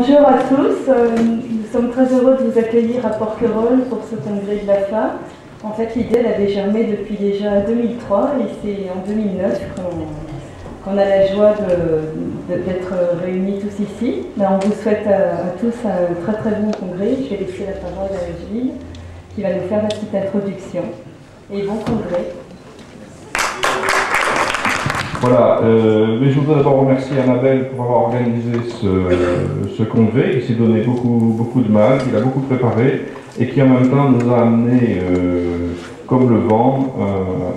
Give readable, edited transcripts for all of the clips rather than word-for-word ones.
Bonjour à tous, nous sommes très heureux de vous accueillir à Porquerolles pour ce congrès de l'AFA. En fait, l'idée elle avait germé depuis déjà 2003 et c'est en 2009 qu'on a la joie d'être réunis tous ici. Ben, on vous souhaite à tous un très très bon congrès. Je vais laisser la parole à Gilles qui va nous faire la petite introduction. Et bon congrès. Voilà, mais je voudrais d'abord remercier Annabelle pour avoir organisé ce congrès. Il s'est donné beaucoup de mal, il a beaucoup préparé et qui en même temps nous a amené, comme le vent,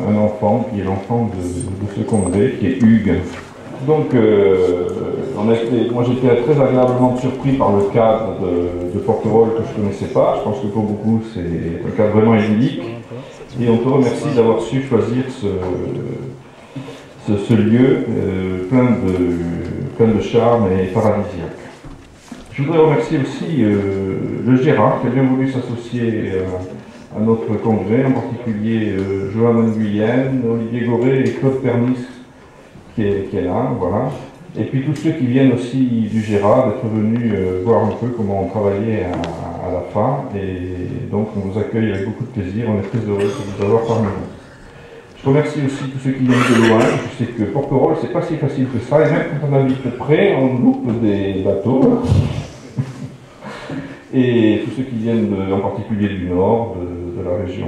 un enfant qui est l'enfant de ce congrès, qui est Hugues. Donc, moi j'étais très agréablement surpris par le cadre de Porquerolles que je ne connaissais pas. Je pense que pour beaucoup c'est un cadre vraiment idyllique. Et on te remercie d'avoir su choisir ce lieu plein de charme et paradisiaque. Je voudrais remercier aussi le Gérard qui a bien voulu s'associer à notre congrès, en particulier Johanne Guyenne, Olivier Goré et Claude Pernis qui est là, voilà. Et puis tous ceux qui viennent aussi du Gérard, d'être venus voir un peu comment on travaillait à la fin. Et donc on vous accueille avec beaucoup de plaisir, on est très heureux de vous avoir parmi nous. Je remercie aussi tous ceux qui viennent de loin. Je sais que Porquerolles, c'est pas si facile que ça, et même quand on habite près, on loupe des bateaux. Et tous ceux qui viennent en particulier du nord, de la région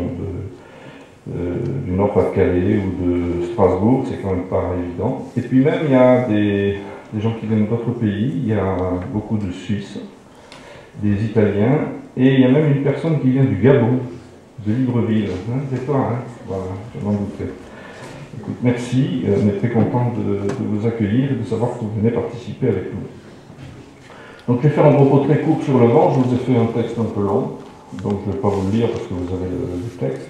du Nord-Pas-de-Calais ou de Strasbourg, c'est quand même pas évident. Et puis même, il y a des gens qui viennent d'autres pays, il y a beaucoup de Suisses, des Italiens, et il y a même une personne qui vient du Gabon, de Libreville. Hein, c'est toi, hein, voilà, je m'en doutais. Écoute, merci, on est très content de vous accueillir et de savoir que vous venez participer avec nous. Donc je vais faire un propos très court sur le vent. Je vous ai fait un texte un peu long, donc je ne vais pas vous le lire parce que vous avez le texte.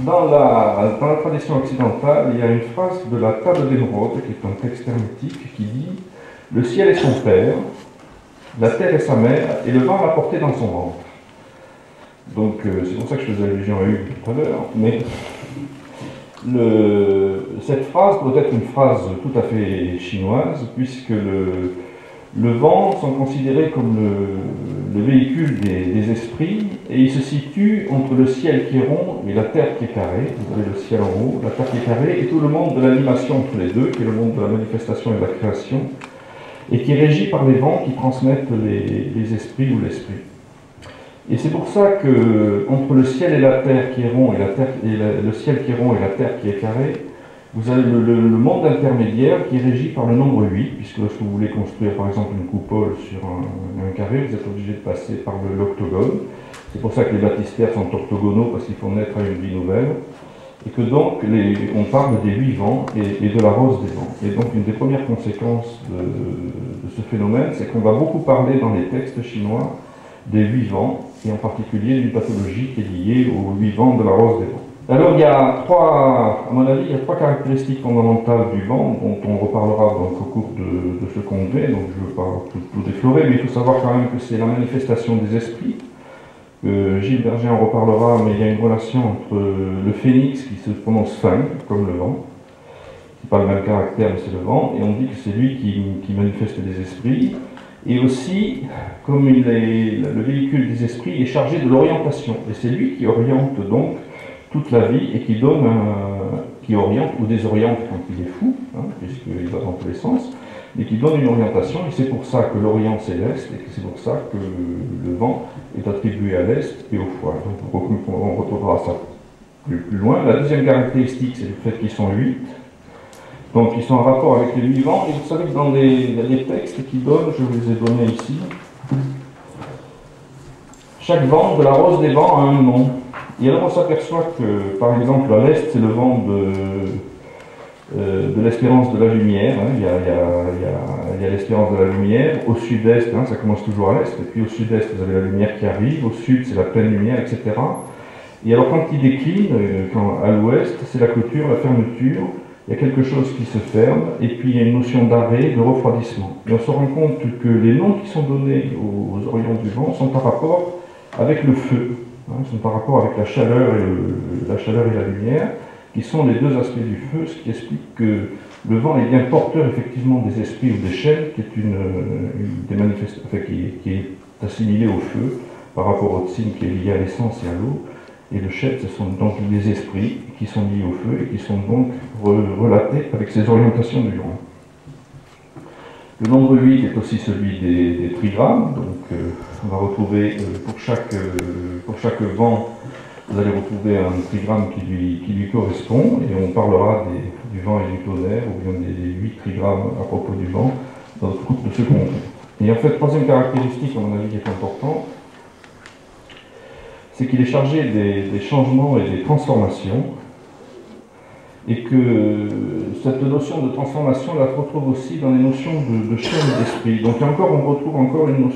Dans la tradition occidentale, il y a une phrase de la Table d'émeraude, qui est un texte hermétique, qui dit « Le ciel est son père, la terre est sa mère, et le vent l'a porté dans son ventre. » Donc c'est pour ça que je faisais allusion à Hugues tout à l'heure, mais cette phrase doit être une phrase tout à fait chinoise, puisque le vent sont considérés comme le véhicule des esprits, et il se situe entre le ciel qui est rond et la terre qui est carrée. Vous avez le ciel en haut, la terre qui est carrée, et tout le monde de l'animation entre les deux, qui est le monde de la manifestation et de la création, et qui est régi par les vents qui transmettent les esprits ou l'esprit. Et c'est pour ça que entre le ciel et la terre qui est rond et le ciel qui est rond et la terre qui est carrée, vous avez le monde intermédiaire qui est régi par le nombre 8, puisque lorsque vous voulez construire par exemple une coupole sur un carré, vous êtes obligé de passer par l'octogone. C'est pour ça que les baptistères sont orthogonaux, parce qu'il faut naître à une vie nouvelle. Et que donc on parle des 8 vents et de la rose des vents. Et donc une des premières conséquences de ce phénomène, c'est qu'on va beaucoup parler dans les textes chinois des 8 vents, et en particulier d'une pathologie qui est liée aux 8 vents de la rose des vents. Alors il y a à mon avis, il y a 3 caractéristiques fondamentales du vent, dont on reparlera donc au cours de ce congrès, donc je ne veux pas tout déflorer, mais il faut savoir quand même que c'est la manifestation des esprits. Gilles Berger en reparlera, mais il y a une relation entre le phénix qui se prononce fin, comme le vent, qui n'a pas le même caractère, mais c'est le vent, et on dit que c'est lui qui manifeste les esprits. Et aussi, comme le véhicule des esprits est chargé de l'orientation, et c'est lui qui oriente donc toute la vie et qui oriente ou désoriente quand il est fou, hein, puisqu'il va dans tous les sens, mais qui donne une orientation, et c'est pour ça que l'Orient c'est l'Est, et c'est pour ça que le vent est attribué à l'Est et au foie. Donc on retrouvera ça plus loin. La deuxième caractéristique, c'est le fait qu'ils sont 8. Donc ils sont en rapport avec les 8 vents, et vous savez que dans les textes qui donnent, je vous les ai donnés ici, chaque vent de la rose des vents a un nom. Et alors on s'aperçoit que, par exemple, à l'est, c'est le vent de l'espérance de la lumière, hein. Il y a l'espérance de la lumière. Au sud-est, hein, ça commence toujours à l'est, et puis au sud-est, vous avez la lumière qui arrive, au sud, c'est la pleine lumière, etc. Et alors quand il décline, à l'ouest, c'est la clôture, la fermeture. Il y a quelque chose qui se ferme, et puis il y a une notion d'arrêt, de refroidissement. Et on se rend compte que les noms qui sont donnés aux orients du vent sont par rapport avec le feu, hein, sont par rapport avec la chaleur et la lumière. qui sont les deux aspects du feu, ce qui explique que le vent est bien porteur effectivement des esprits ou des chaînes, qui est qui est assimilé au feu par rapport au tsim qui est lié à l'essence et à l'eau. Et le shed, ce sont donc des esprits qui sont liés au feu et qui sont donc relatés avec ces orientations du vent. Le nombre 8 est aussi celui des trigrammes, donc on va retrouver pour chaque vent, vous allez retrouver un trigramme qui lui correspond, et on parlera du vent et du tonnerre, ou bien des 8 trigrammes à propos du vent, dans notre groupe de ce concours. Et en fait, troisième caractéristique, à mon avis, qui est importante, c'est qu'il est chargé des changements et des transformations, et que cette notion de transformation, la retrouve aussi dans les notions de chaîne d'esprit. Donc on retrouve encore une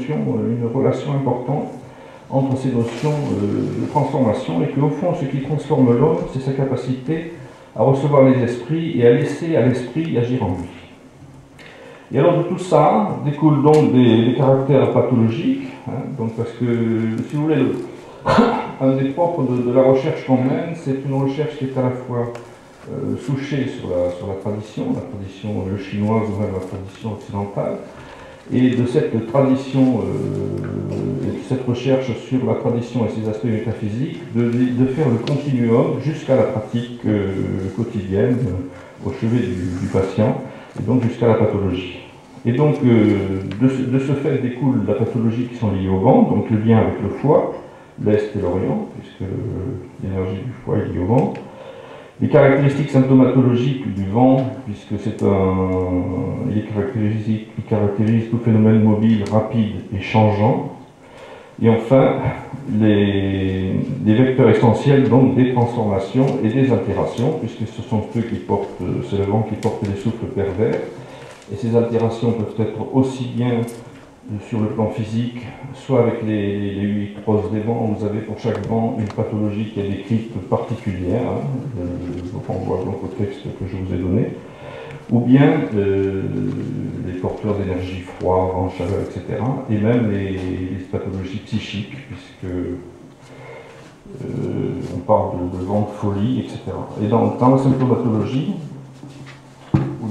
relation importante entre ces notions de transformation, et qu'au fond, ce qui transforme l'homme, c'est sa capacité à recevoir les esprits et à laisser à l'esprit agir en lui. Et alors de tout ça découlent donc des caractères pathologiques, donc parce que, si vous voulez, un des propres de la recherche qu'on mène, c'est une recherche qui est à la fois souchée sur la tradition chinoise ou même la tradition occidentale, et de cette tradition, et de cette recherche sur la tradition et ses aspects métaphysiques, de faire le continuum jusqu'à la pratique quotidienne, au chevet du patient, et donc jusqu'à la pathologie. Et donc, de ce fait découle la pathologie qui sont liées au vent, donc le lien avec le foie, l'Est et l'Orient, puisque l'énergie du foie est liée au vent. Les caractéristiques symptomatologiques du vent, puisque il caractérise tout phénomène mobile, rapide et changeant. Et enfin, les vecteurs essentiels, donc des transformations et des altérations, puisque ce sont ceux qui portent, c'est le vent qui porte les souffles pervers. Et ces altérations peuvent être aussi bien sur le plan physique, soit avec les 8 roses des vents, vous avez pour chaque vent une pathologie qui est décrite particulière, on voit donc au texte que je vous ai donné, ou bien les porteurs d'énergie froid, vent, chaleur, etc., et même les pathologies psychiques, puisque on parle de vent de folie, etc. Et dans la symptomatologie,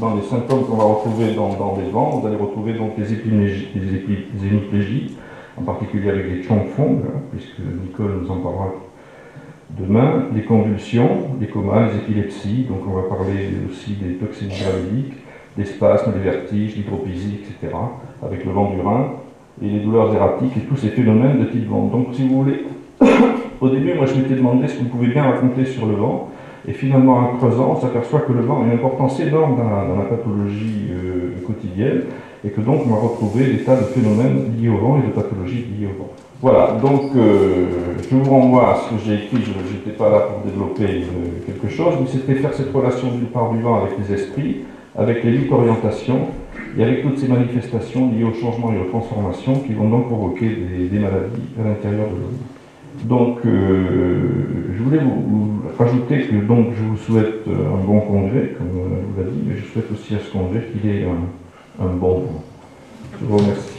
dans les symptômes qu'on va retrouver dans les vents, vous allez retrouver donc les hémiplégies, en particulier avec les chongfong, puisque Nicole nous en parlera demain, les convulsions, les comas, les épilepsies, donc on va parler aussi des toxémies gravidiques, les spasmes, les vertiges, l'hydropésie, etc., avec le vent du Rhin, et les douleurs erratiques, et tous ces phénomènes de type vent. Donc si vous voulez, au début, moi je m'étais demandé ce qu'on pouvait bien raconter sur le vent, et finalement, en creusant, on s'aperçoit que le vent a une importance énorme dans la pathologie quotidienne, et que donc on va retrouver des tas de phénomènes liés au vent et de pathologies liées au vent. Voilà, donc je vous renvoie à ce que j'ai écrit, je n'étais pas là pour développer quelque chose, mais c'était faire cette relation d'une part du vent avec les esprits, avec les 8 orientations, et avec toutes ces manifestations liées au changement et aux transformations qui vont donc provoquer des maladies à l'intérieur de l'homme. Donc, je voulais vous rajouter que donc, je vous souhaite un bon congrès, comme je vous l'ai dit, mais je souhaite aussi à ce congrès qu'il ait un bon vent. Je vous remercie.